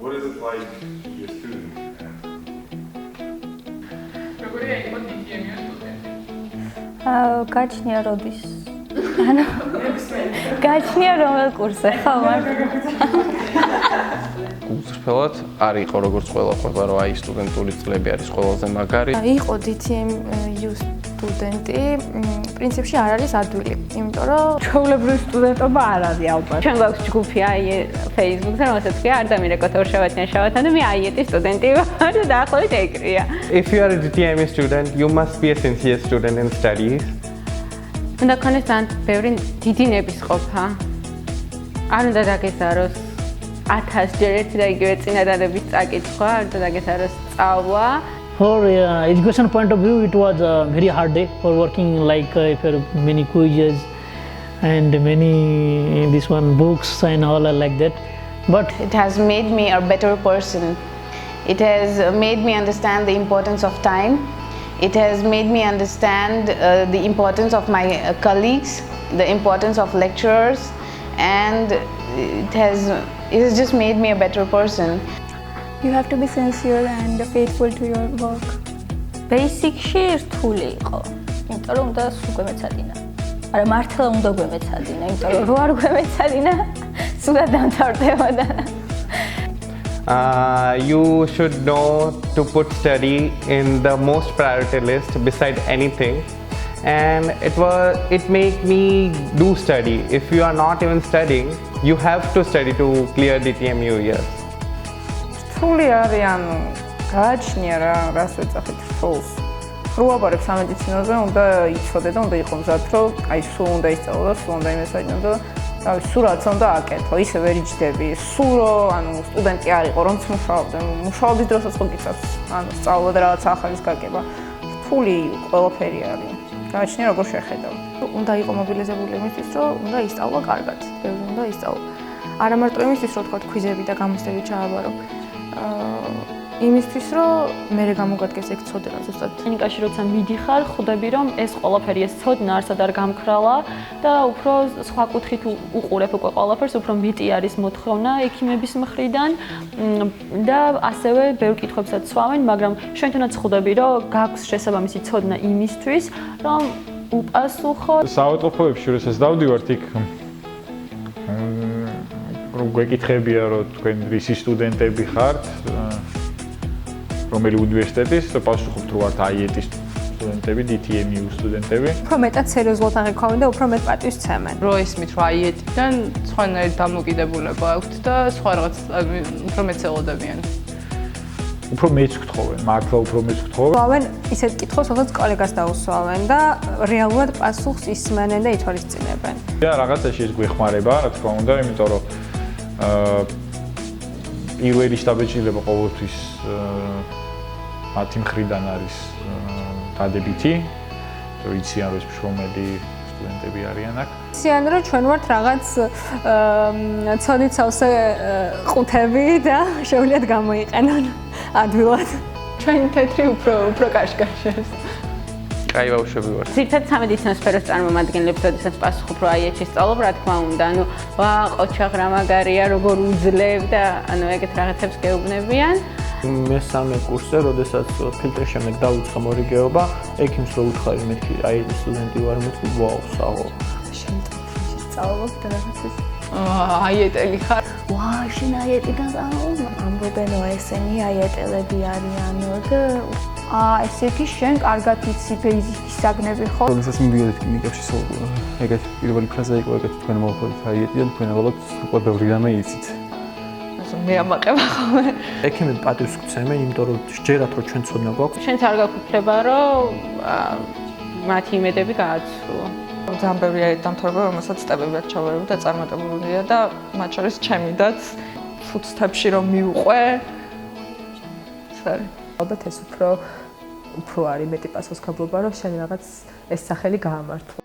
What is it like to be a student? გაჩნია როდის? ანუ გაჩნია რომელ კურსზე ხო მაგრამ გულწრფელად არ იყო როგორც ყველა ყვება რომ აი სტუდენტური წლები არის ყველაზე მაგარი. იყო DTMU სტუდენტი, პრინციპში არ არის ადვილი, იმიტომ რომ ჩვეულებრივი სტუდენტობა არ არის ალბათ. ჩვენ გვაქვს ჯგუფი აი Facebook-ზე, რომელსაც ქვია არდამირეკო შავათან და მე IT სტუდენტი ვარ და დაახლოებით ეგრეა. If you are a DTMU student, you must be a sincere student in studies. უნდა ქონდეს ძალიან ბევრი დიდი ნების ყოფა. არ უნდა დაგეზაროს 1000 ჯერ ერთი და იგივე წინადადების წაკითხვა, არ უნდა დაგეზაროს სწავლა. For education point of view, it was a very hard day for working many quizzes and many books and all like that. But it has made me a better person. It has made me understand the importance of time. It has made me understand the importance of my colleagues, the importance of lecturers, and it has just made me a better person. You have to be sincere and faithful to your work. Basic-ში რთული იყო, იმიტომ რომ უნდა სულ გვემეცადინა. არა მართლა უნდა გვემეცადინა, იმიტომ რომ რო არ გვემეცადინა, სულად დამთავრდებოდა. You should know to put study in the most priority list beside anything, and it made me do study. If you are not even studying, you have to study to clear DTMU years. რთული არის, ანუ გააჩნია რა, რას ვეძახით რთულს. რუაბარებ სამედიცინოზე უნდა იცოდე და უნდა იყო მზად, რომ აი სულ უნდა ისწავლო და სულ უნდა იმესაჯნო და რავი, სულ რაც უნდა აკეთო, ისე ვერ იჯდები. სულ რომ ანუ სტუდენტი არ იყო, რომც მუშაობდე, მუშაობის დროსაც ხო გიწევს, ანუ სწავლა და რაღაც ახალის გაგება. რთული ყველაფერი არის. გააჩნია როგორ შეხედავ. უნდა იყო მობილიზებული იმისთვის, რომ უნდა ისწავლა კარგად, ბევრი უნდა ისწავლა. არა მარტო იმისთვის, რომ თქვა ქვიზები და გამოცდები ჩააბარო. იმისთვის რომ მე გამოგადგეს ეგ ცოდნა ზუსტად. კლინიკაში როცა მიდიხარ, ხვდები რომ ეს ყველაფერი ეს ცოდნა არსად არ გამქრალა და უფრო სხვა კუთხით უყურებ უკვე ყველაფერს, უფრო მეტი არის მოთხოვნა ექიმების მხრიდან და ასევე ბევრ კითხვებსაც სვავენ, მაგრამ შენ თუნდაც ხვდები რომ გაქვს შესაბამისი ცოდნა იმისთვის, რომ უპასუხო. საავადმყოფოებში როდესაც დავდივართ იქ რომ გვეკითხებია რომ თქვენ რისი სტუდენტები ხართ, რომელი უნივერსიტეტის და პასუხობთ რომ ვართ IT-ის სტუდენტები, DTMU სტუდენტები. უფრო მეტად სერიოზულად აღიქვამენ და უფრო მეტ პატივს ცემენ. რო ისმით რომ IT-დან სხვანაირ დამოკიდებულება აქვთ და სხვა რაღაც უფრო მეც ელოდებიან. უფრო მეც გთხოვენ, მართლა უფრო მეც გთხოვენ. სვავენ ისეთ კითხვას, სადაც კოლეგას დაუსვავენ და რეალურად პასუხს ისმენენ და ითვალისწინებენ. და რაღაცაში ეს გვეხმარება, რა თქმა უნდა, იმიტომ რომ პირველი შტაბეჭდილება ყოველთვის მათი მხრიდან არის დადებითი, რომ იციან რომ მშრომელი სტუდენტები არიან აქ. იციან რომ ჩვენ ვართ რაღაც ცოდნით სავსე ყუთები და შეუძლიათ გამოიყენონ ადვილად. ჩვენი თეთრი უფრო კაშკაშეს. კაი ბავშვები ვართ. ძირითადად სამედიცინო სფეროს წარმომადგენლებს, როდესაც პასუხობ რომ IT-ში სწავლობ, რა თქმა უნდა, ანუ ყოჩაღ რა მაგარია, როგორ უძლებ და ანუ ეგეთ რაღაცებს გეუბნებიან. მესამე კურსზე, როდესაც ფილტრის შემდეგ დავიწყე მორიგეობა, ექიმს რო უთხარი მეთქი IT სტუდენტი ვარ, მეთქი ვაუ, საღო. შენ ტექნიკაში სწავლობ და რაღაცას IT-ელი ხარ. ვაა, შენ IT-დან სწავლობ? ამბობენ რომ ესენი IT-ელები არიანო და ესე იგი შენ კარგად იცი ბეიზიკის საგნები ხო? როდესაც მივიდოდით კლინიკებში სულ ეგეთ პირველი ფრაზა იყო ეგეთ თქვენ მოხდით IT-დან თქვენ ალბათ უკვე ბევრი რამე იცით. მე ამაყება ხოლმე. ექიმები პატივს გვცემენ, იმიტომ რომ სჯერათ რომ ჩვენ ცოდნა გვაქვს. შენც არ გაგუქლება რომ მათი იმედები გააცრუო. ძალიან ბევრი არის დამთავრება, რომელსაც სტეპებად ჩავარებ და წარმატებულია და მათ შორის ჩემიდაც ფუცთებში რომ მივყვე. სარი. ალბათ ეს უფრო არის მეტი პასუხისმგებლობა, რომ შენ რაღაც ეს სახელი გაამართლო.